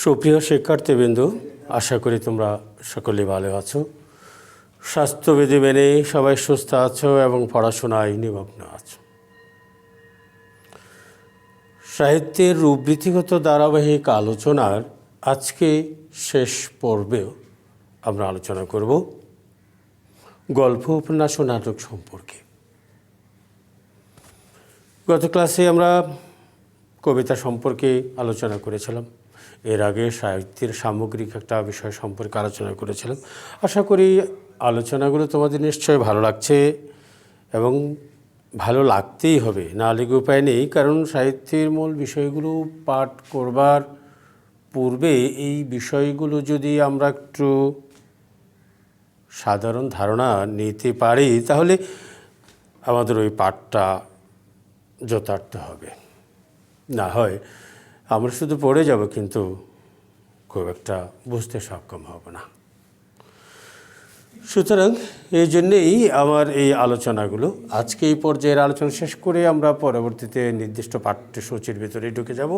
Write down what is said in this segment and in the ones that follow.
সুপ্রিয় শিক্ষার্থীবৃন্দ, আশা করি তোমরা সকলে ভালো আছো, স্বাস্থ্যবিধি মেনে সবাই সুস্থ আছো এবং পড়াশোনায় নিমগ্ন আছো। সাহিত্যের রূপবৃত্তিগত ধারাবাহিক আলোচনার আজকে শেষ পর্বেও আমরা আলোচনা করব গল্প, উপন্যাস ও নাটক সম্পর্কে। গত ক্লাসে আমরা কবিতা সম্পর্কে আলোচনা করেছিলাম। এর আগে সাহিত্যের সামগ্রিক একটা বিষয় সম্পর্কে আলোচনা করেছিলাম। আশা করি আলোচনাগুলো তোমাদের নিশ্চয়ই ভালো লাগছে এবং ভালো লাগতেই হবে, না লেগে উপায় নেই। কারণ সাহিত্যের মূল বিষয়গুলো পাঠ করবার পূর্বে এই বিষয়গুলো যদি আমরা একটু সাধারণ ধারণা নিতে পারি তাহলে আমাদের ওই পাঠটা যথার্থ হবে। না হয় আমরা শুধু পড়ে যাব কিন্তু খুব একটা বুঝতে সক্ষম হব না। সুতরাং এই জন্যেই আমার এই আলোচনাগুলো। আজকে এই পর্যায়ের আলোচনা শেষ করে আমরা পরবর্তীতে নির্দিষ্ট পাঠ্যসূচির ভিতরে ঢুকে যাব।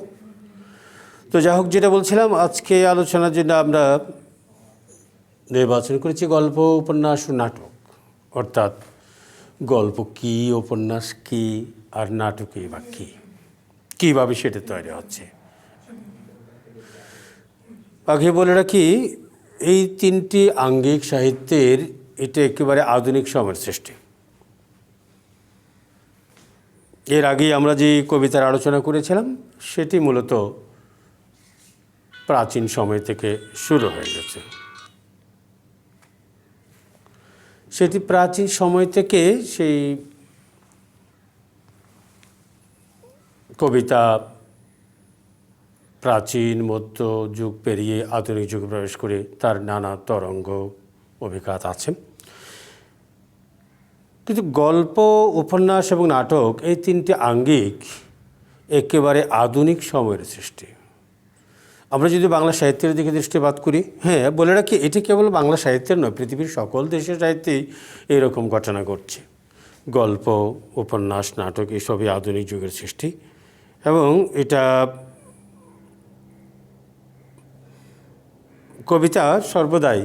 তো যাই হোক, যেটা বলছিলাম, আজকে আলোচনার জন্য আমরা নির্বাচন করেছি গল্প, উপন্যাস ও নাটক। অর্থাৎ গল্প কী, উপন্যাস কী, আর নাটকই বা কী, কীভাবে সেটা তৈরি হচ্ছে। আগে বলে রাখি, এই তিনটি আঙ্গিক সাহিত্যের এটা একেবারে আধুনিক সময়ের সৃষ্টি। এর আগেই আমরা যে কবিতার আলোচনা করেছিলাম সেটি মূলত প্রাচীন সময় থেকে শুরু হয়ে গেছে। সেটি প্রাচীন সময় থেকে সেই কবিতা প্রাচীন মধ্য যুগ পেরিয়ে আধুনিক যুগে প্রবেশ করে তার নানা তরঙ্গ অভিঘাত আছে। কিন্তু গল্প, উপন্যাস এবং নাটক এই তিনটি আঙ্গিক একেবারে আধুনিক সময়ের সৃষ্টি। আমরা যদি বাংলা সাহিত্যের দিকে দৃষ্টিপাত করি, হ্যাঁ বলে রাখি, এটি কেবল বাংলা সাহিত্যের নয়, পৃথিবীর সকল দেশের সাহিত্যেই এরকম ঘটনা ঘটছে। গল্প, উপন্যাস, নাটক এসবই আধুনিক যুগের সৃষ্টি এবং এটা কবিতা সর্বদাই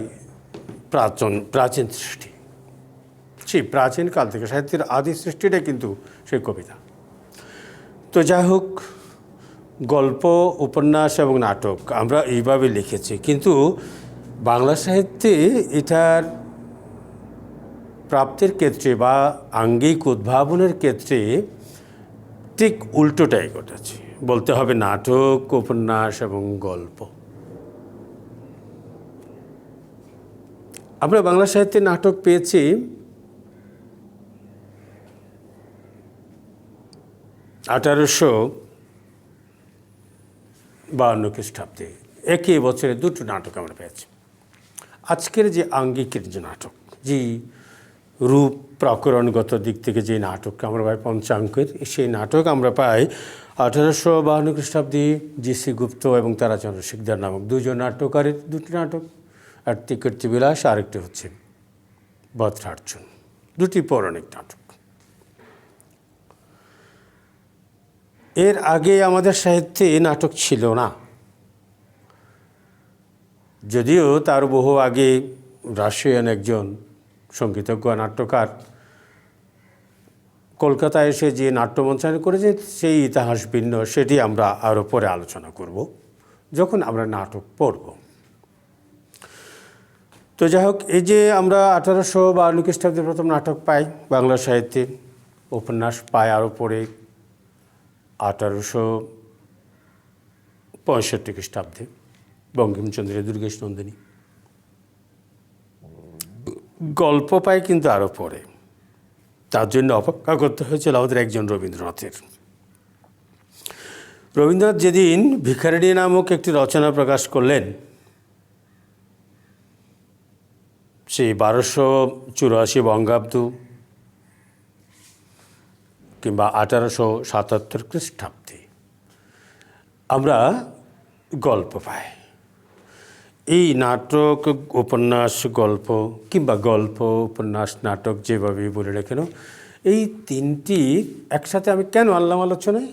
প্রাচীন সৃষ্টি। সেই প্রাচীনকাল থেকে সাহিত্যের আদি সৃষ্টিটাই কিন্তু সেই কবিতা। তো যাই হোক, গল্প, উপন্যাস এবং নাটক আমরা এইভাবে লিখেছি, কিন্তু বাংলা সাহিত্যে এটার প্রাপ্তির ক্ষেত্রে বা আঙ্গিক উদ্ভাবনের ক্ষেত্রে ঠিক উল্টোটাই ঘটেছে বলতে হবে। নাটক, উপন্যাস এবং গল্প, আমরা বাংলা সাহিত্যে নাটক পেয়েছি 1852 খ্রিস্টাব্দে। একই বছরে দুটো নাটক আমরা পেয়েছি। আজকের যে আঙ্গিকের যে নাটক, যে রূপ প্রকরণগত দিক থেকে যে নাটক আমরা পাই পঞ্চাঙ্কের, সেই নাটক আমরা পাই 1852 খ্রিস্টাব্দে জি.সি. গুপ্ত এবং তারাচন্দ্র শিকদার নামক দুজন নাট্যকারের দুটি নাটক। একটি কীর্তিবিলাস, আরেকটি হচ্ছে বদরার্জুন। দুটি পৌরাণিক নাটক। এর আগে আমাদের সাহিত্যে নাটক ছিল না, যদিও তার বহু আগে রাশিয়ান একজন সঙ্গীতজ্ঞ নাট্যকার কলকাতায় এসে যে নাট্যমঞ্চায়ন করেছে সেই ইতিহাস ভিন্ন, সেটি আমরা আরও পরে আলোচনা করব যখন আমরা নাটক পড়ব। তো যাই হোক, এই যে আমরা 1852 খ্রিস্টাব্দে প্রথম নাটক পাই বাংলা সাহিত্যে, উপন্যাস পাই আরও পরে 1865 খ্রিস্টাব্দে বঙ্কিমচন্দ্রের দুর্গেশ নন্দিনী। গল্প পাই কিন্তু আরও পরে। তার জন্য অপেক্ষা করতে হয়েছিল আমাদের একজন রবীন্দ্রনাথের। রবীন্দ্রনাথ যেদিন ভিখারিণী নামক একটি রচনা প্রকাশ করলেন, সেই 1284 বঙ্গাব্দ কিংবা 1877 খ্রিস্টাব্দে আমরা গল্প পাই। এই নাটক, উপন্যাস, গল্প কিংবা গল্প, উপন্যাস, নাটক যেভাবে বলে না কেন, এই তিনটি একসাথে আমি কেন আনলাম আলোচনায়?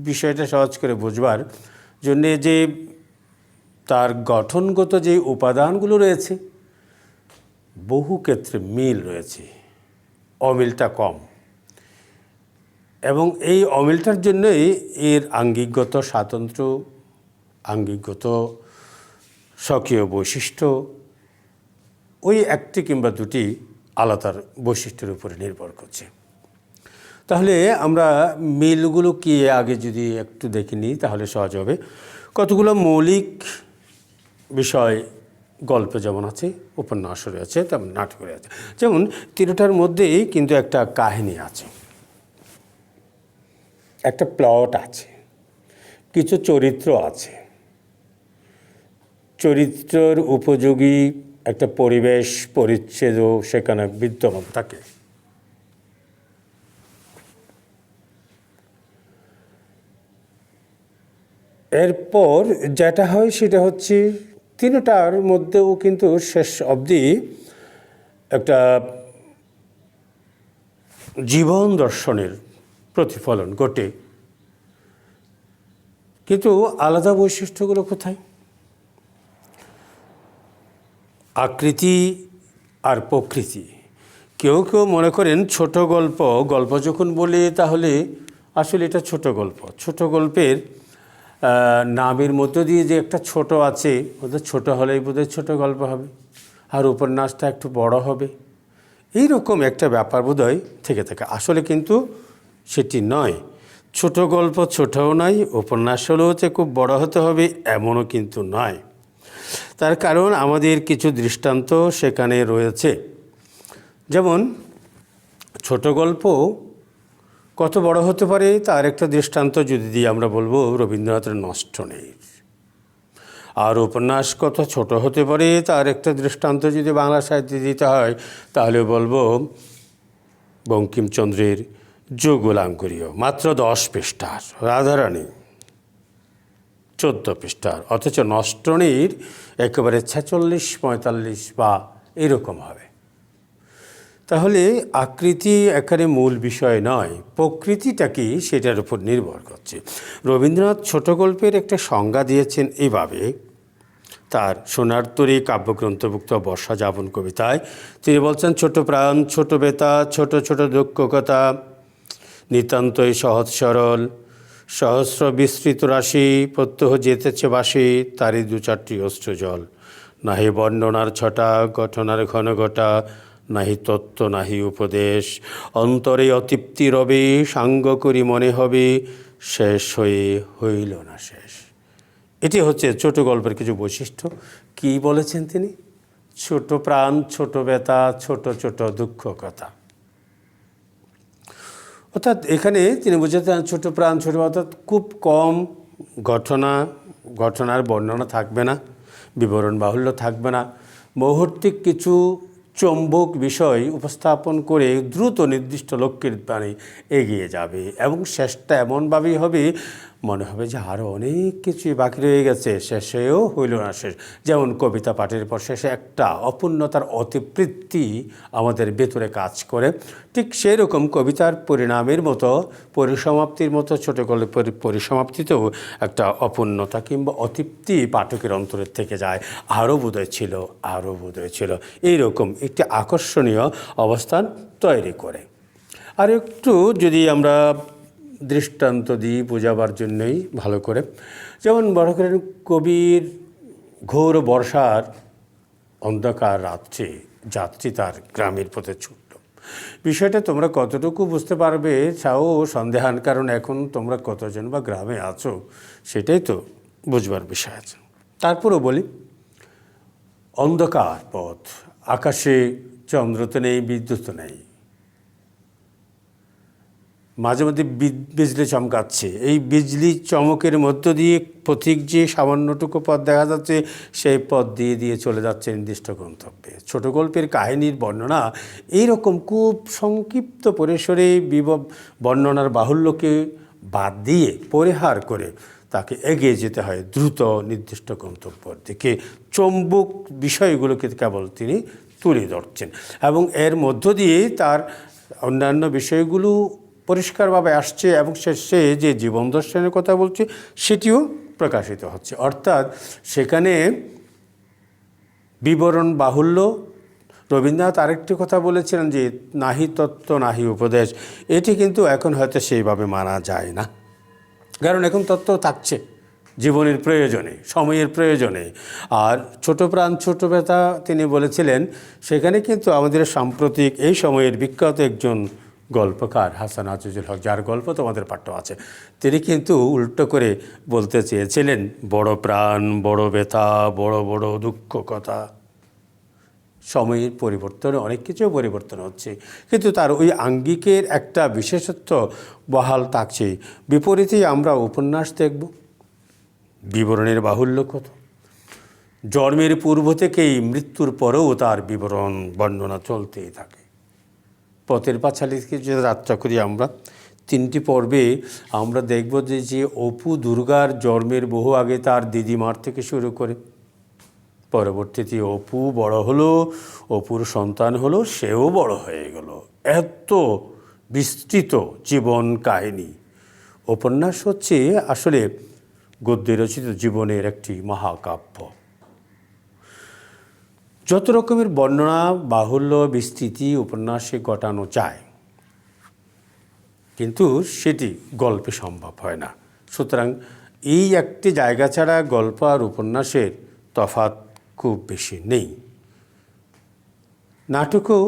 বিষয়টা সহজ করে বুঝবার জন্যে যে তার গঠনগত যে উপাদানগুলো রয়েছে বহু ক্ষেত্রে মিল রয়েছে, অমিলটা কম, এবং এই অমিলটার জন্যই এর আঙ্গিকগত স্বাতন্ত্র্য, আঙ্গিকগত স্বকীয় বৈশিষ্ট্য ওই একটি কিংবা দুটি আলাদার বৈশিষ্ট্যের উপরে নির্ভর করছে। তাহলে আমরা মিলগুলো কি আগে যদি একটু দেখে নিই তাহলে সহজ হবে। কতগুলো মৌলিক বিষয় গল্পে যেমন আছে, উপন্যাসও রয়েছে, তেমন নাটক রয়েছে। যেমন তিনটার মধ্যেই কিন্তু একটা কাহিনী আছে, একটা প্লট আছে, কিছু চরিত্র আছে, চরিত্রের উপযোগী একটা পরিবেশ পরিচ্ছেদও সেখানে বিদ্যমান থাকে। এরপর যেটা হয় সেটা হচ্ছে তিনটার মধ্যেও কিন্তু শেষ অবধি একটা জীবন দর্শনের প্রতিফলন ঘটে। কিন্তু আলাদা বৈশিষ্ট্যগুলো কোথায়? আকৃতি আর প্রকৃতি। কেউ কেউ মনে করেন ছোট গল্প, গল্প যখন বলি তাহলে আসলে এটা ছোট গল্প। ছোট গল্পের নামের মধ্য দিয়ে যে একটা ছোট আছে, ওদের ছোট হলেই বোধহয় ছোট গল্প হবে, আর উপন্যাসটা একটু বড় হবে, এইরকম একটা ব্যাপার বোধহয় থেকে থাকে। আসলে কিন্তু সেটি নয়। ছোট গল্প ছোটও নয়, উপন্যাস হলেও যে খুব বড় হতে হবে এমনও কিন্তু নয়। তার কারণ আমাদের কিছু দৃষ্টান্ত সেখানে রয়েছে। যেমন ছোট গল্প কত বড় হতে পারে তার একটা দৃষ্টান্ত যদি দিই আমরা বলবো রবীন্দ্রনাথের নষ্ট নেই। আর উপন্যাস কত ছোট হতে পারে তার একটা দৃষ্টান্ত যদি বাংলা সাহিত্যে দিতে হয় তাহলে বলবো বঙ্কিমচন্দ্রের যুগলাঙ্কুরীয়, মাত্র 10 পৃষ্ঠার, রাধারানী 14 পৃষ্ঠার, অথচ নষ্টনীর একেবারে 46-45 বা এরকম হবে। তাহলে আকৃতি এখানে মূল বিষয় নয়, প্রকৃতিটা কি সেটার উপর নির্ভর করছে। রবীন্দ্রনাথ ছোট গল্পের একটা সংজ্ঞা দিয়েছেন এইভাবে তার সোনার তরী কাব্যগ্রন্থভুক্ত বর্ষা যাপন কবিতায়। তিনি বলছেন, ছোট প্রাণ, ছোট বেতা, ছোট ছোট দুঃখ কথা, নিতান্তই সহজ সরল, সহস্র বিস্তৃত রাশি, প্রত্যহ যেতেছে বাসি, তারই 2-4টি অশ্রু জল। নাহি বর্ণনার ছটা, গঠনার ঘন ঘটা, নাহি তত্ত্ব নাহি উপদেশ, অন্তরে অতৃপ্তি রবে, সাঙ্গ করি মনে হবে, শেষ হয়ে হইল না শেষ। এটি হচ্ছে ছোট গল্পের কিছু বৈশিষ্ট্য। কি বলেছেন তিনি? ছোট প্রাণ, ছোট ব্যথা, ছোট ছোট দুঃখ কথা। অর্থাৎ এখানে তিনি বুঝাতে ছোট প্রাণ, ছোট অর্থাৎ খুব কম ঘটনার বর্ণনা থাকবে না, বিবরণ বাহুল্য থাকবে না, মৌহূর্তিক কিছু চম্বক বিষয় উপস্থাপন করে দ্রুত নির্দিষ্ট লক্ষ্যের পানে এগিয়ে যাবে, এবং শেষটা এমনভাবেই হবে মনে হবে যে আরও অনেক কিছুই বাকি রয়ে গেছে, শেষেও হইল না শেষ। যেমন কবিতা পাঠের পর শেষে একটা অপূর্ণতার অতিবৃত্তি আমাদের ভেতরে কাজ করে, ঠিক সেই রকম কবিতার পরিণামের মতো, পরিসমাপ্তির মতো ছোট গল্পের পরিসমাপ্তিতেও একটা অপূর্ণতা কিংবা অতৃপ্তি পাঠকের অন্তরের থেকে যায়, আরও বোধহয় ছিল, আরও বোধহয় ছিল, এইরকম একটি আকর্ষণীয় অবস্থান তৈরি করে। আর একটু যদি আমরা দৃষ্টান্ত দিই বোঝাবার জন্যই ভালো করে, যেমন বড় করেন কবির ঘোর বর্ষার অন্ধকার রাত্রে যাত্রী তার গ্রামের পথে ছুটল। বিষয়টা তোমরা কতটুকু বুঝতে পারবে তাও সন্দেহান, কারণ এখন তোমরা কতজন বা গ্রামে আছো সেটাই তো বুঝবার বিষয় আছে। তারপরও বলি, অন্ধকার পথ, আকাশে চন্দ্র তো নেই, বিদ্যুৎ তো নেই, মাঝে মধ্যে বিজলি চমকাচ্ছে, এই বিজলি চমকের মধ্য দিয়ে পথিক যে সামান্যটুকু পথ দেখা যাচ্ছে সেই পথ দিয়ে দিয়ে চলে যাচ্ছে নির্দিষ্ট গন্তব্যে। ছোট গল্পের কাহিনীর বর্ণনা এইরকম খুব সংক্ষিপ্ত পরিসরে বর্ণনার বাহুল্যকে বাদ দিয়ে পরিহার করে তাকে এগিয়ে যেতে হয় দ্রুত নির্দিষ্ট গন্তব্যের দিকে। চম্বক বিষয়গুলোকে কেবল তিনি তুলে ধরছেন, এবং এর মধ্য দিয়ে তার অন্যান্য বিষয়গুলো পরিষ্কারভাবে আসছে, এবং সে যে জীবন দর্শনের কথা বলছে সেটিও প্রকাশিত হচ্ছে। অর্থাৎ সেখানে বিবরণ বাহুল্য। রবীন্দ্রনাথ আরেকটি কথা বলেছিলেন যে নাহি তত্ত্ব নাহি উপদেশ, এটি কিন্তু এখন হয়তো সেইভাবে মানা যায় না, কারণ এখন তত্ত্ব থাকছে জীবনের প্রয়োজনে, সময়ের প্রয়োজনে। আর ছোট প্রাণ ছোট ব্যথা তিনি বলেছিলেন, সেখানে কিন্তু আমাদের সাম্প্রতিক এই সময়ের বিখ্যাত একজন গল্পকার হাসান আজিজুল হক, যার গল্প তোমাদের পাঠ্য আছে, তিনি কিন্তু উল্টো করে বলতে চেয়েছিলেন বড় প্রাণ বড় ব্যথা বড় বড় দুঃখ কথা। সময়ের পরিবর্তনে অনেক কিছু পরিবর্তন হচ্ছে, কিন্তু তার ওই আঙ্গিকের একটা বিশেষত্ব বহাল থাকছে। বিপরীতেই আমরা উপন্যাস দেখব, বিবরণের বাহুল্য কত। জন্মের পূর্ব থেকেই মৃত্যুর পরেও তার বিবরণ বর্ণনা চলতেই থাকে। পথের পাঁচালী থেকে যে যাত্রা করি আমরা, 3টি পর্বে আমরা দেখব যে অপু দুর্গার জন্মের বহু আগে তার দিদিমার থেকে শুরু করে পরবর্তীতে অপু বড় হলো, অপুর সন্তান হলো, সেও বড় হয়ে গেল। এত বিস্তৃত জীবন কাহিনী। উপন্যাস হচ্ছে আসলে গদ্যে রচিত জীবনের একটি মহাকাব্য। যত রকমের বর্ণনা বাহুল্য বিস্তৃতি উপন্যাসে ঘটানো যায়, কিন্তু সেটি গল্পে সম্ভব হয় না। সুতরাং এই একটি জায়গা ছাড়া গল্প আর উপন্যাসের তফাৎ খুব বেশি নেই। নাটকও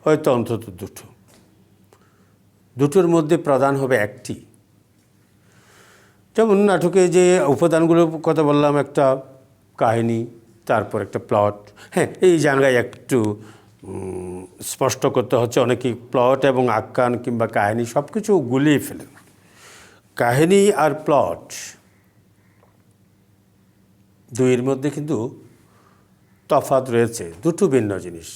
হয়তো অন্তত দুটোর মধ্যে প্রধান হবে একটি। যেমন নাটকে যে উপাদানগুলোর কথা বললাম, একটা কাহিনী, তারপর একটা প্লট। হ্যাঁ, এই জায়গায় একটু স্পষ্ট করতে হচ্ছে, অনেকেই প্লট এবং আখ্যান কিংবা কাহিনী সব কিছু গুলিয়ে ফেলেন। কাহিনী আর প্লট দুইয়ের মধ্যে কিন্তু তফাৎ রয়েছে, দুটো ভিন্ন জিনিস।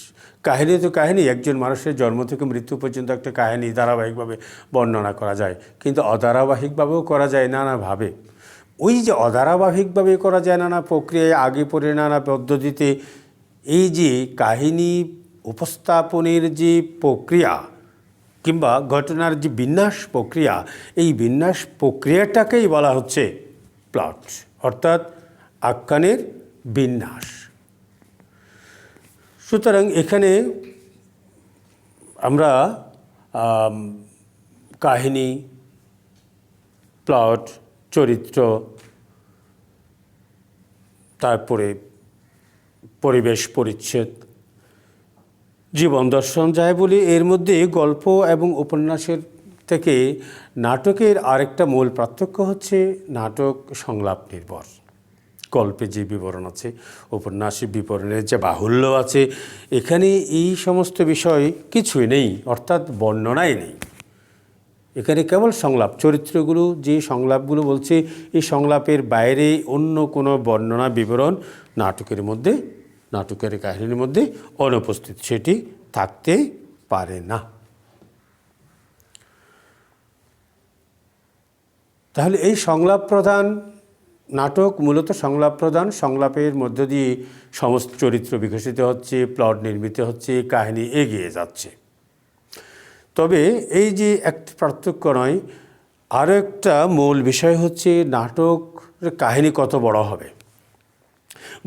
কাহিনী তো কাহিনী, একজন মানুষের জন্ম থেকে মৃত্যু পর্যন্ত একটা কাহিনী ধারাবাহিকভাবে বর্ণনা করা যায়, কিন্তু অধারাবাহিকভাবেও করা যায় নানাভাবে। ওই যে অধারাবাহিকভাবে করা যায় নানা প্রক্রিয়ায়, আগে পড়ে নানা পদ্ধতিতে, এই যে কাহিনী উপস্থাপনের যে প্রক্রিয়া কিংবা ঘটনার যে বিন্যাস প্রক্রিয়া, এই বিন্যাস প্রক্রিয়াটাকেই বলা হচ্ছে প্লট, অর্থাৎ আখ্যানের বিন্যাস। সুতরাং এখানে আমরা কাহিনী, প্লট, চরিত্র, তারপরে পরিবেশ পরিচ্ছেদ, জীবন দর্শন যাই বলি, এর মধ্যে গল্প এবং উপন্যাসের থেকে নাটকের আরেকটা মূল পার্থক্য হচ্ছে নাটক সংলাপ নির্ভর। গল্পে যে বিবরণ আছে, উপন্যাসে বিবরণের যে বাহুল্য আছে, এখানে এই সমস্ত বিষয় কিছুই নেই, অর্থাৎ বর্ণনাই নেই। এখানে কেবল সংলাপ, চরিত্রগুলো যে সংলাপগুলো বলছে, এই সংলাপের বাইরে অন্য কোনো বর্ণনা বিবরণ নাটকের মধ্যে, নাটকের কাহিনীর মধ্যে অনুপস্থিত, সেটি থাকতে পারে না। তাহলে এই সংলাপ প্রধান নাটক, মূলত সংলাপ প্রধান, সংলাপের মধ্য দিয়ে সমস্ত চরিত্র বিকশিত হচ্ছে, প্লট নির্মিত হচ্ছে, কাহিনী এগিয়ে যাচ্ছে। তবে এই যে একটা পার্থক্য নয়, আরও একটা মূল বিষয় হচ্ছে নাটকের কাহিনী কত বড় হবে।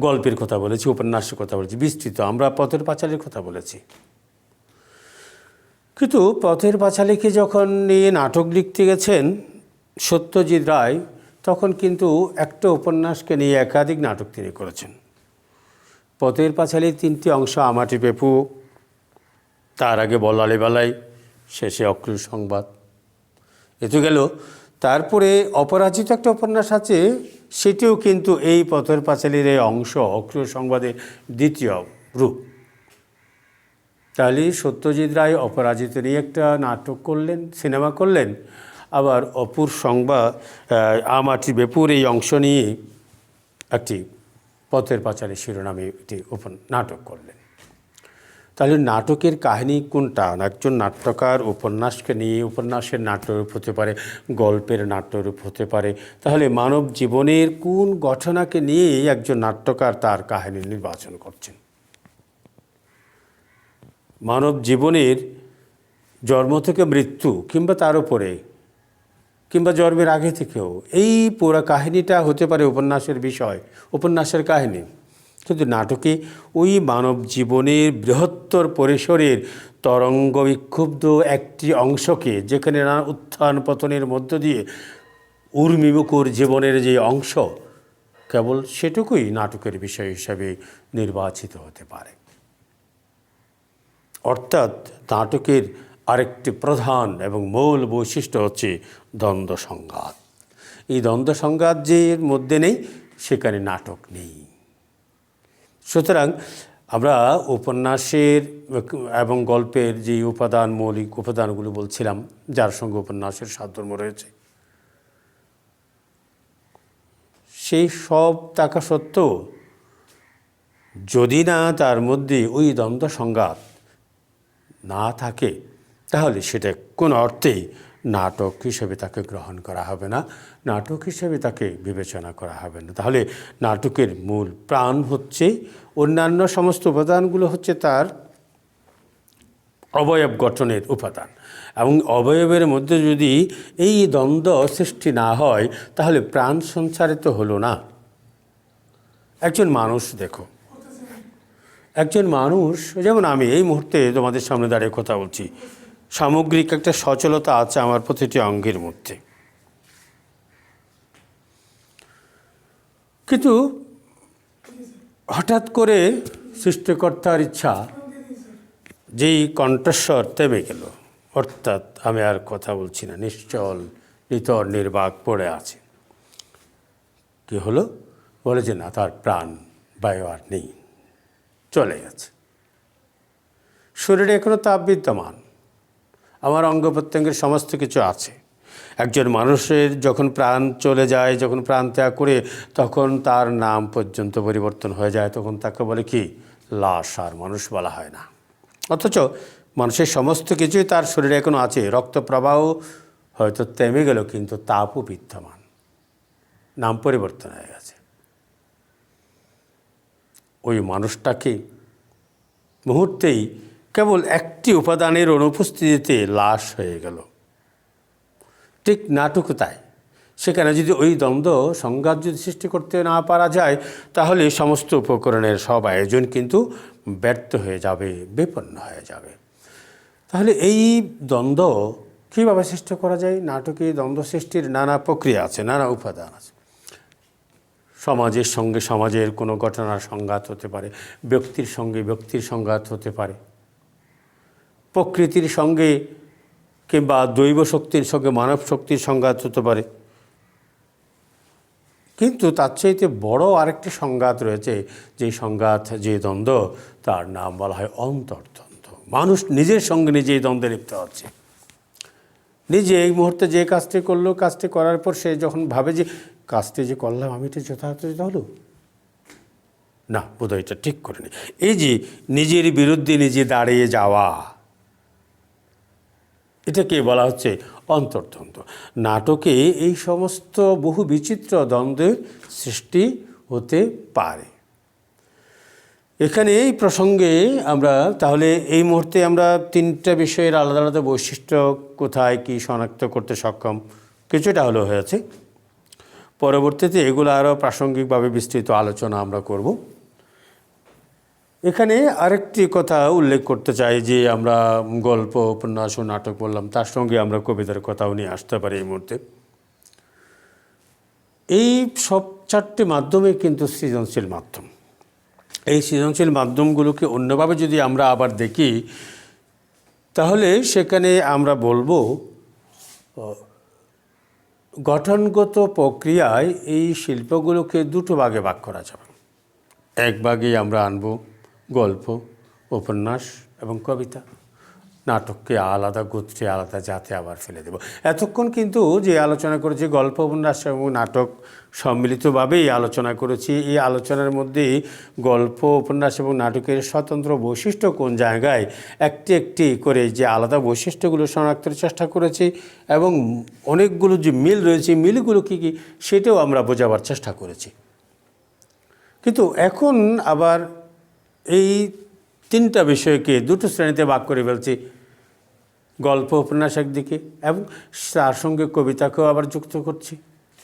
গল্পের কথা বলেছি, উপন্যাসের কথা বলেছি, বিস্তৃত। আমরা পথের পাঁচালীর কথা বলেছি, কিন্তু পথের পাঁচালীকে যখন নিয়ে নাটক লিখতে গেছেন সত্যজিৎ রায়, তখন কিন্তু একটা উপন্যাসকে নিয়ে একাধিক নাটক তিনি করেছেন। পথের পাঁচালীর 3টি অংশ, আমাটি পেপু, তার আগে বলালে বেলাই, শেষে অক্রুর সংবাদ, এ তো গেল। তারপরে অপরাজিত একটা উপন্যাস আছে, সেটিও কিন্তু এই পথের পাঁচালীর এই অংশ, অক্রুর সংবাদের দ্বিতীয় রূপ। তাহলে সত্যজিৎ রায় অপরাজিত নিয়ে একটা নাটক করলেন, সিনেমা করলেন, আবার অপুর সংবাদ, আমাটি বেপুর এই অংশ নিয়ে একটি পথের পাঁচালী শিরোনামে একটি নাটক করলেন। তাহলে নাটকের কাহিনী কোনটা? একজন নাট্যকার উপন্যাসকে নিয়ে, উপন্যাসের নাট্যরূপ হতে পারে, গল্পের নাট্যরূপ হতে পারে। তাহলে মানব জীবনের কোন ঘটনাকে নিয়েই একজন নাট্যকার তার কাহিনী নির্বাচন করছেন? মানব জীবনের জন্ম থেকে মৃত্যু কিংবা তার উপরে কিংবা জন্মের আগে থেকেও এই পুরো কাহিনীটা হতে পারে উপন্যাসের বিষয়, উপন্যাসের কাহিনী। কিন্তু নাটকে ওই মানব জীবনের বৃহত্তর পরিসরের তরঙ্গ বিক্ষুব্ধ একটি অংশকে, যেখানে নানা উত্থান পতনের মধ্য দিয়ে উর্মিমুখর জীবনের যে অংশ, কেবল সেটুকুই নাটকের বিষয় হিসাবে নির্বাচিত হতে পারে। অর্থাৎ নাটকের আরেকটি প্রধান এবং মূল বৈশিষ্ট্য হচ্ছে দ্বন্দ্ব সংঘাত। এই দ্বন্দ্ব সংঘাত যে এর মধ্যে নেই, সেখানে নাটক নেই। সুতরাং আমরা উপন্যাসের এবং গল্পের যে উপাদান, মৌলিক উপাদানগুলো বলছিলাম, যার সঙ্গে উপন্যাসের সাধর্ম্য রয়েছে, সেই সব থাকা সত্ত্বেও যদি না তার মধ্যে ওই দ্বন্দ্ব সংঘাত না থাকে, তাহলে সেটা কোনো অর্থেই নাটক হিসেবে তাকে গ্রহণ করা হবে না, নাটক হিসেবে তাকে বিবেচনা করা হবে না। তাহলে নাটকের মূল প্রাণ হচ্ছে, অন্যান্য সমস্ত উপাদানগুলো হচ্ছে তার অবয়ব গঠনের উপাদান, এবং অবয়বের মধ্যে যদি এই দ্বন্দ্ব সৃষ্টি না হয়, তাহলে প্রাণ সঞ্চারিত হলো না। একজন মানুষ দেখো, একজন মানুষ, যেমন আমি এই মুহূর্তে তোমাদের সামনে দাঁড়িয়ে কথা বলছি, সামগ্রিক একটা সচলতা আছে আমার প্রতিটি অঙ্গের মধ্যে, কিন্তু হঠাৎ করে সৃষ্টিকর্তার ইচ্ছা যেই কণ্ঠস্বর থেমে গেল, অর্থাৎ আমি আর কথা বলছি না, নিশ্চল নিতর নির্বাক পড়ে আছে। কি হলো? বলে যে না, তার প্রাণ বায়ু আর নেই, চলে গেছে। শরীরে এখনো তাপ বিদ্যমান, আমার অঙ্গ প্রত্যঙ্গের সমস্ত কিছু আছে। একজন মানুষের যখন প্রাণ চলে যায়, যখন প্রাণ ত্যাগ করে, তখন তার নাম পর্যন্ত পরিবর্তন হয়ে যায়, তখন তাকে বলে কি লাশ, আর মানুষ বলা হয় না। অথচ মানুষের সমস্ত কিছুই তার শরীরে এখনো আছে, রক্ত প্রবাহ হয়তো থেমে গেল, কিন্তু তাপও বিদ্যমান, নাম পরিবর্তন হয়ে গেছে। ওই মানুষটাকে মুহূর্তেই কেবল একটি উপাদানের অনুপস্থিতিতে লাশ হয়ে গেল। ঠিক নাটকও তাই, সেখানে যদি ওই দ্বন্দ্ব সংঘাত যদি সৃষ্টি করতে না পারা যায়, তাহলে সমস্ত উপকরণের সব আয়োজন কিন্তু ব্যর্থ হয়ে যাবে, বিপন্ন হয়ে যাবে। তাহলে এই দ্বন্দ্ব কীভাবে সৃষ্টি করা যায়? নাটকে দ্বন্দ্ব সৃষ্টির নানা প্রক্রিয়া আছে, নানা উপাদান আছে। সমাজের সঙ্গে সমাজের কোনো ঘটনার সংঘাত হতে পারে, ব্যক্তির সঙ্গে ব্যক্তির সংঘাত হতে পারে, প্রকৃতির সঙ্গে কিংবা দৈব শক্তির সঙ্গে মানব শক্তির সংঘাত হতে পারে। কিন্তু তার চাইতে বড় আরেকটি সংঘাত রয়েছে, যে সংঘাত, যে দ্বন্দ্ব, তার নাম বলা হয় অন্তর্দ্বন্দ্ব। মানুষ নিজের সঙ্গে নিজেই দ্বন্দ্বে লিপ্ত হচ্ছে। নিজে এই মুহূর্তে যে কাজটি করলো, কাজটি করার পর সে যখন ভাবে যে কাজটি যে করলাম, আমি এটা যথাযথ হলো না, বোধহয় এটা ঠিক করিনি, এই যে নিজের বিরুদ্ধে নিজে দাঁড়িয়ে যাওয়া, এটাকে বলা হচ্ছে অন্তর্দ্বন্দ্ব। নাটকে এই সমস্ত বহু বিচিত্র দ্বন্দ্বের সৃষ্টি হতে পারে। এখানে এই প্রসঙ্গে আমরা তাহলে এই মুহূর্তে আমরা তিনটা বিষয়ের আলাদা আলাদা বৈশিষ্ট্য কোথায় কি শনাক্ত করতে সক্ষম কিছুটা হলো হয়েছে। পরবর্তীতে এগুলো আরও প্রাসঙ্গিকভাবে বিস্তৃত আলোচনা আমরা করব। এখানে আরেকটি কথা উল্লেখ করতে চাই, যে আমরা গল্প, উপন্যাস ও নাটক বললাম, তার সঙ্গে আমরা কবিতার কথাও নিয়ে আসতে পারি এই মুহূর্তে। এই সব চারটি মাধ্যমে কিন্তু সৃজনশীল মাধ্যম। এই সৃজনশীল মাধ্যমগুলোকে অন্যভাবে যদি আমরা আবার দেখি, তাহলে সেখানে আমরা বলবো গঠনগত প্রক্রিয়ায় এই শিল্পগুলোকে দুটো ভাগে ভাগ করা যাবে। এক ভাগেই আমরা আনব গল্প, উপন্যাস এবং কবিতা। নাটককে আলাদা গোত্রে, আলাদা জাতে আবার ফেলে দেব। এতক্ষণ কিন্তু যে আলোচনা করেছি, গল্প, উপন্যাস এবং নাটক সম্মিলিতভাবেই আলোচনা করেছি। এই আলোচনার মধ্যে গল্প, উপন্যাস এবং নাটকের স্বতন্ত্র বৈশিষ্ট্য কোন জায়গায়, একটি একটি করে যে আলাদা বৈশিষ্ট্যগুলো শনাক্তের চেষ্টা করেছি, এবং অনেকগুলো যে মিল রয়েছে, মিলগুলো কী কী সেটাও আমরা বোঝাবার চেষ্টা করেছি। কিন্তু এখন আবার এই তিনটা বিষয়কে দুটো শ্রেণীতে ভাগ করে ফেলছি। গল্প উপন্যাস একদিকে এবং তার সঙ্গে কবিতাকেও আবার যুক্ত করছি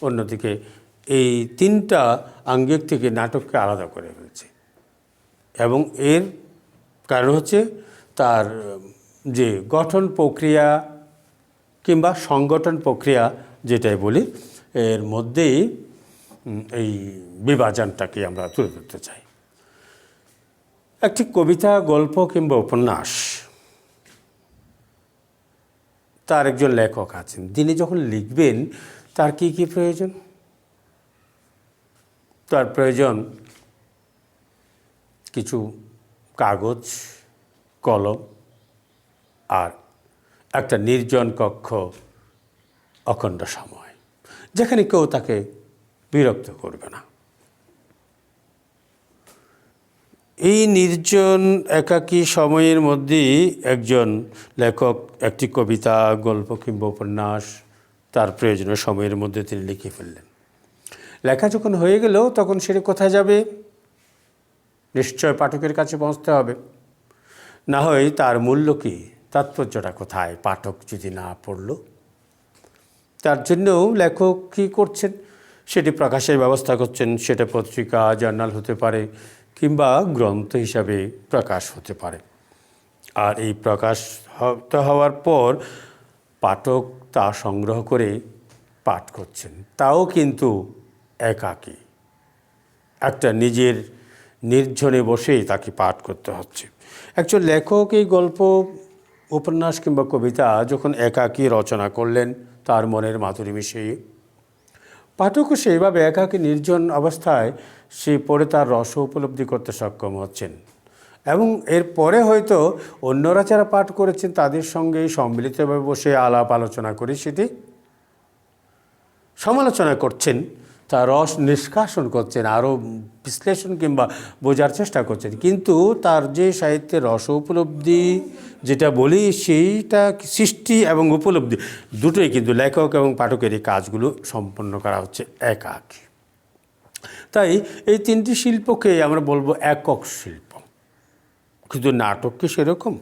অন্যদিকে। এই তিনটা আঙ্গিক থেকে নাটককে আলাদা করে ফেলছে এবং এর কারণ হচ্ছে তার যে গঠন প্রক্রিয়া কিংবা সংগঠন প্রক্রিয়া যেটাই বলি, এর মধ্যেই এই বিভাজনটাকে আমরা তুলে ধরতে চাই। একটি কবিতা, গল্প কিংবা উপন্যাস, তার একজন লেখক আছেন, তিনি যখন লিখবেন তার কি কি প্রয়োজন? তার প্রয়োজন কিছু কাগজ, কলম আর একটা নির্জন কক্ষ, অখণ্ড সময়, যেখানে কেউ তাকে বিরক্ত করবে না। এই নির্জন একাকী সময়ের মধ্যেই একজন লেখক একটি কবিতা, গল্প কিংবা উপন্যাস তার প্রয়োজনীয় সময়ের মধ্যে তিনি লিখে ফেললেন। লেখা যখন হয়ে গেল তখন সেটা কোথায় যাবে? নিশ্চয় পাঠকের কাছে পৌঁছতে হবে, না হয় তার মূল্য কি, তাৎপর্যটা কোথায় পাঠক যদি না পড়ল? তার জন্যও লেখক কী করছেন? সেটি প্রকাশের ব্যবস্থা করছেন। সেটা পত্রিকা, জার্নাল হতে পারে কিংবা গ্রন্থ হিসাবে প্রকাশ হতে পারে। আর এই প্রকাশ হওয়ার পর পাঠক তা সংগ্রহ করে পাঠ করছেন, তাও কিন্তু একাকী, একটা নিজের নির্জনে বসেই তাকে পাঠ করতে হচ্ছে। একজন লেখক এই গল্প, উপন্যাস কিংবা কবিতা যখন একাকী রচনা করলেন তার মনের মাধুরী মিশিয়ে, পাঠকও সেইভাবে একাকী নির্জন অবস্থায় সে পড়ে তার রস উপলব্ধি করতে সক্ষম হচ্ছেন এবং এরপরে হয়তো অন্যরা যারা পাঠ করেছেন তাদের সঙ্গে সম্মিলিতভাবে বসে আলাপ আলোচনা করে সেটি সমালোচনা করছেন, তার রস নিষ্কাশন করছেন, আরও বিশ্লেষণ কিংবা বোঝার চেষ্টা করছেন। কিন্তু তার যে সাহিত্যের রস উপলব্ধি যেটা বলি, সেইটা সৃষ্টি এবং উপলব্ধি দুটোই কিন্তু লেখক এবং পাঠকের এই কাজগুলো সম্পন্ন করা হচ্ছে একাকী। তাই এই তিনটি শিল্পকে আমরা বলবো একক শিল্প। কিন্তু নাটক কি সেরকম?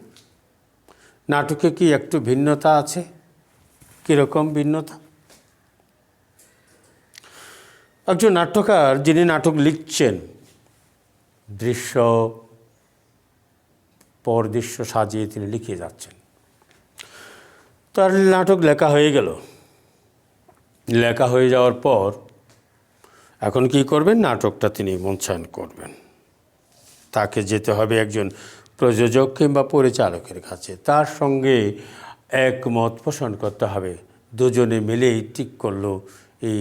নাটকে কি একটু ভিন্নতা আছে? কীরকম ভিন্নতা? একজন নাট্যকার যিনি নাটক লিখছেন, দৃশ্য পর দৃশ্য সাজিয়ে তিনি লিখে যাচ্ছেন। তার নাটক লেখা হয়ে গেল। লেখা হয়ে যাওয়ার পর এখন কি করবেন? নাটকটা তিনি মঞ্চায়ন করবেন। তাকে যেতে হবে একজন প্রযোজক কিংবা পরিচালকের কাছে, তার সঙ্গে একমত পোষণ করতে হবে। দুজনে মিলেই ঠিক করলো এই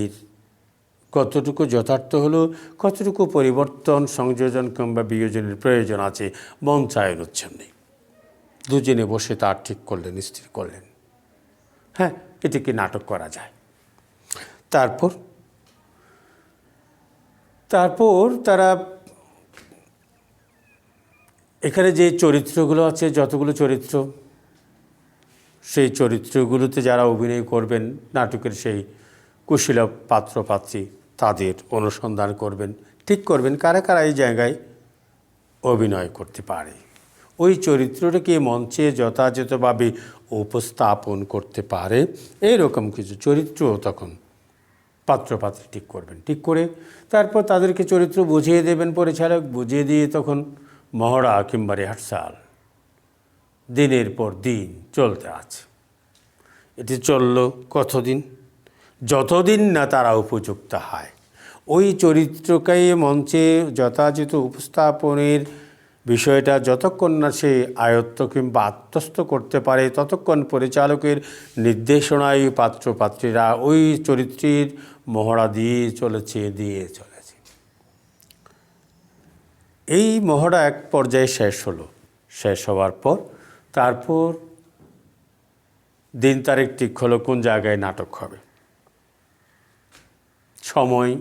কতটুকু যথার্থ হলো, কতটুকু পরিবর্তন, সংযোজন কিংবা বিয়োজনের প্রয়োজন আছে মঞ্চায়ন উচ্ছন্নে। দুজনে বসে তার ঠিক করলেন, স্থির করলেন, হ্যাঁ এটিকে নাটক করা যায়। তারপর তারা এখানে যে চরিত্রগুলো আছে, যতগুলো চরিত্র, সেই চরিত্রগুলোতে যারা অভিনয় করবেন, নাটকের সেই কুশীল পাত্র পাত্রী, তাদের অনুসন্ধান করবেন, ঠিক করবেন কারা কারা এই জায়গায় অভিনয় করতে পারে, ওই চরিত্রটাকে মঞ্চে যথাযথভাবে উপস্থাপন করতে পারে, এইরকম কিছু চরিত্র তখন পাত্রপাত্রী ঠিক করবেন। ঠিক করে তারপর তাদেরকে চরিত্র বুঝিয়ে দেবেন পরিচালক, বুঝিয়ে দিয়ে তখন মহড়া কিংবা রিহার্সাল দিনের পর দিন চলতে আছে। এটি চলল কতদিন? যতদিন না তারা উপযুক্ত হয়। ওই চরিত্রকে মঞ্চে যথাযথ উপস্থাপনের বিষয়টা যতক্ষণ না সে আয়ত্ত কিংবা আত্মস্থ করতে পারে, ততক্ষণ পরিচালকের নির্দেশনায় পাত্রপাত্রীরা ওই চরিত্রের মহড়া দিয়ে চলেছে। এই মহড়া এক পর্যায়ে শেষ হলো। শেষ হওয়ার পর তারপর দিন তারিখ ঠিক হলো কোন জায়গায় নাটক হবে, সময়,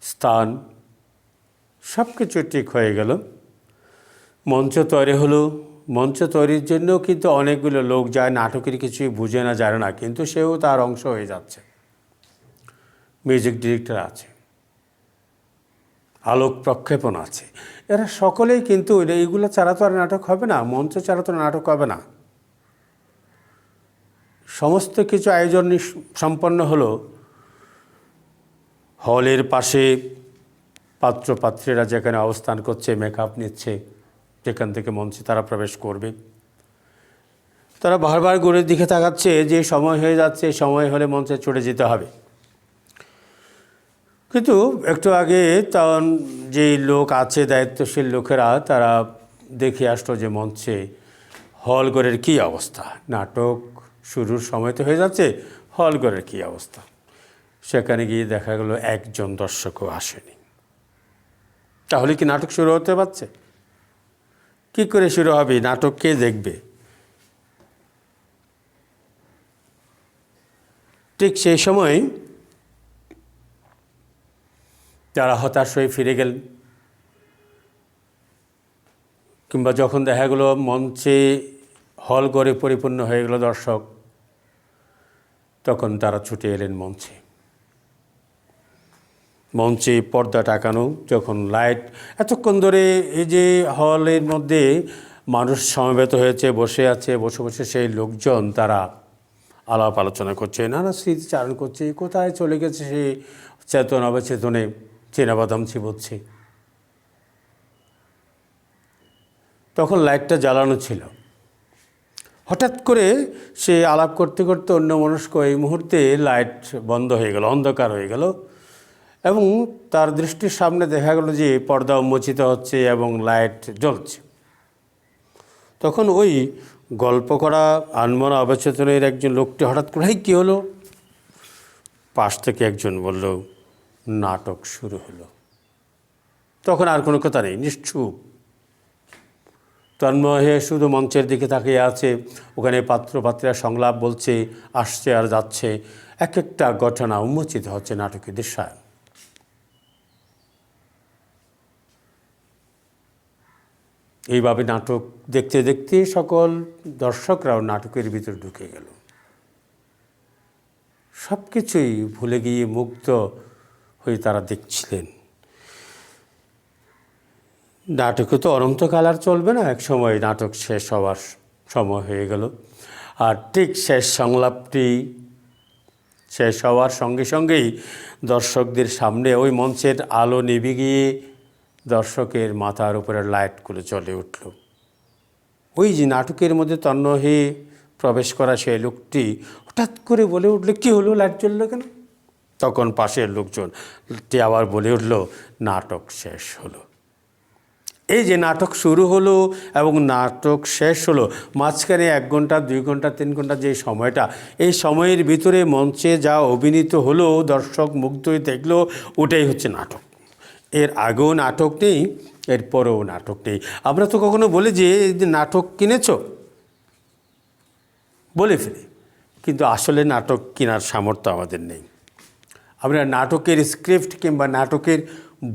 স্থান, সব কিছু ঠিক হয়ে গেল। মঞ্চ তৈরি হলো। মঞ্চ তৈরির জন্য কিন্তু অনেকগুলো লোক যায়, নাটকের কিছুই বুঝে না, জানে না, কিন্তু সেও তার অংশ হয়ে যাচ্ছে। মিউজিক ডিরেক্টর আছে, আলোক প্রক্ষেপণ আছে, এরা সকলেই কিন্তু এইগুলো ছাড়া তো আর নাটক হবে না, মঞ্চ ছাড়া তো নাটক হবে না। সমস্ত কিছু আয়োজন সম্পন্ন হলো। হলের পাশে পাত্রপাত্রীরা যেখানে অবস্থান করছে, মেকআপ নিচ্ছে, যেখান থেকে মঞ্চে তারা প্রবেশ করবে, তারা বারবার ঘুরের দিকে তাকাচ্ছে যে সময় হয়ে যাচ্ছে, সময় হলে মঞ্চে চড়ে যেতে হবে। কিন্তু একটু আগে তখন যেই লোক আছে, দায়িত্বশীল লোকেরা, তারা দেখে আসলো যে মঞ্চে হলঘরের কী অবস্থা। নাটক শুরুর সময় তো হয়ে যাচ্ছে, হলঘরের কী অবস্থা। সেখানে গিয়ে দেখা গেল একজন দর্শকও আসেনি। তাহলে কি নাটক শুরু হতে পারছে? কি করে শুরু হবে? নাটক কে দেখবে? ঠিক সেই সময় তারা হতাশ হয়ে ফিরে গেলেন, কিংবা যখন দেখা গেল মঞ্চে হলঘরে পরিপূর্ণ হয়ে গেল দর্শক, তখন তারা ছুটে এলেন মঞ্চে। মঞ্চে পর্দা টাকানো, যখন লাইট, এতক্ষণ ধরে এই যে হলের মধ্যে মানুষ সমবেত হয়েছে, বসে আছে, বসে বসে সেই লোকজন তারা আলাপ আলোচনা করছে, নানা স্মৃতিচারণ করছে, কোথায় চলে গেছে সে চেতন অবচেতনে চেনাবাদাম চিবোচ্ছে। তখন লাইটটা জ্বালানো ছিল। হঠাৎ করে সে আলাপ করতে করতে অন্যমনস্ক এই মুহূর্তে লাইট বন্ধ হয়ে গেল, অন্ধকার হয়ে গেল, এবং তার দৃষ্টির সামনে দেখা গেল যে পর্দা উন্মোচিত হচ্ছে এবং লাইট জ্বলছে। তখন ওই গল্প করা আনমনা অবচেতনের একজন লোকটি হঠাৎ করে, কী হলো? পাশ থেকে একজন বলল, নাটক শুরু হলো। তখন আর কোনো কথা নেই, নিশ্চুপ তন্ময় হয়ে শুধু মঞ্চের দিকে তাকিয়ে আছে। ওখানে পাত্রপাত্রীরা সংলাপ বলছে, আসছে আর যাচ্ছে, এক একটা ঘটনা উন্মোচিত হচ্ছে নাটকের দৃশ্যায়ন। এইভাবে নাটক দেখতে দেখতে সকল দর্শকরাও নাটকের ভিতরে ঢুকে গেল। সব কিছুই ভুলে গিয়ে মুগ্ধ হয়ে তারা দেখছিলেন। নাটকে তো অনন্তকাল আর চলবে না, এক সময় নাটক শেষ হওয়ার সময় হয়ে গেল। আর ঠিক শেষ সংলাপটি শেষ হওয়ার সঙ্গে সঙ্গেই দর্শকদের সামনে ওই মঞ্চের আলো নিভে গিয়ে দর্শকের মাথার উপরে লাইটগুলো জ্বলে উঠল। ওই যে নাটকের মধ্যে তন্ন হয়ে প্রবেশ করা সেই লোকটি হঠাৎ করে বলে উঠল, কী হলো, লাইট জ্বলল কেন? তখন পাশের লোকজনটি আবার বলে উঠল, নাটক শেষ হলো। এই যে নাটক শুরু হলো এবং নাটক শেষ হলো, মাঝখানে 1 ঘন্টা 2 ঘন্টা 3 ঘন্টা যে সময়টা, এই সময়ের ভিতরে মঞ্চে যা অভিনীত হলো, দর্শক মুগ্ধ হয়ে দেখলো, ওটাই হচ্ছে নাটক। এর আগেও নাটক নেই, এর পরেও নাটক নেই। আমরা তো কখনো বলি যে নাটক কিনেছ, বলে ফেলি, কিন্তু আসলে নাটক কেনার সামর্থ্য আমাদের নেই। আমরা নাটকের স্ক্রিপ্ট কিংবা নাটকের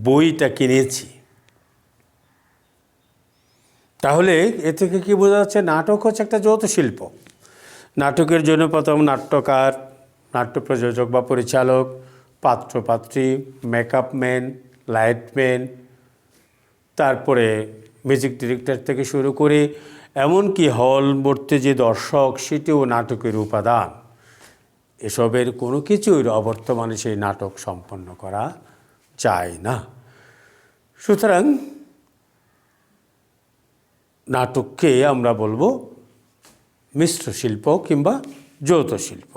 বইটা কিনেছি। তাহলে এ থেকে কী বোঝা যাচ্ছে? নাটক হচ্ছে একটা যৌথ শিল্প। নাটকের জন্য প্রথম নাট্যকার, নাট্য প্রযোজক বা পরিচালক, পাত্রপাত্রী, মেকআপ ম্যান, লাইটম্যান, তারপরে মিউজিক ডিরেক্টর থেকে শুরু করে এমনকি হল ভর্তি যে দর্শক, সেটিও নাটকের উপাদান। এসবের কোনো কিছুর অবর্তমানে সেই নাটক সম্পন্ন করা যায় না। সুতরাং নাটককে আমরা বলবো মিশ্র শিল্প কিংবা যৌথ শিল্প।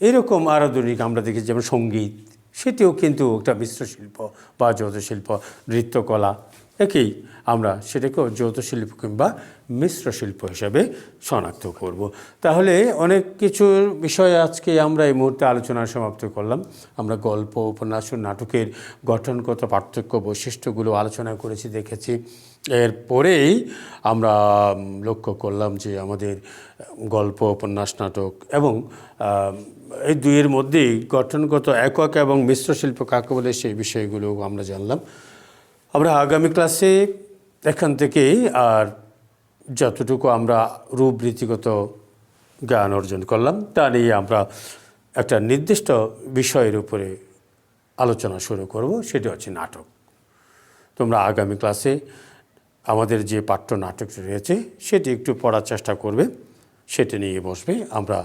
এরকম আরও আধুনিক আমরা দেখি, যেমন সঙ্গীত, সেটিও কিন্তু একটা মিশ্র শিল্প বা যৌথ শিল্প। নৃত্যকলা একেই আমরা সেটাকেও যৌথ শিল্প কিংবা মিশ্র শিল্প হিসাবে শনাক্ত করব। তাহলে অনেক কিছুর বিষয় আজকে আমরা এই মুহূর্তে আলোচনা সমাপ্ত করলাম। আমরা গল্প, উপন্যাস, নাটকের গঠনগত পার্থক্য, বৈশিষ্ট্যগুলো আলোচনা করেছি, দেখেছি। এরপরেই আমরা লক্ষ্য করলাম যে আমাদের গল্প, উপন্যাস, নাটক এবং এই দুইয়ের মধ্যেই গঠনগত একক এবং মিশ্র শিল্প কাকে বলে, সেই বিষয়গুলো আমরা জানলাম। আমরা আগামী ক্লাসে এখান থেকেই আর যতটুকু আমরা রূপরীতিগত জ্ঞান অর্জন করলাম তা নিয়ে আমরা একটা নির্দিষ্ট বিষয়ের উপরে আলোচনা শুরু করব, সেটি হচ্ছে নাটক। তোমরা আগামী ক্লাসে আমাদের যে পাঠ্য নাটকটি রয়েছে সেটি একটু পড়ার চেষ্টা করবে, সেটি নিয়ে বসবে। আমরা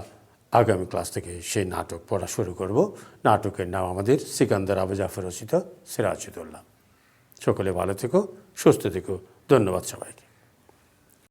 আগামী ক্লাস থেকে সেই নাটক পড়া শুরু করব। নাটকের নাম আমাদের সিকান্দার আবু জাফর রচিত সিরাজউদ্দৌলা। সকলে ভালো থেকো, সুস্থ থেকো। ধন্যবাদ সবাইকে।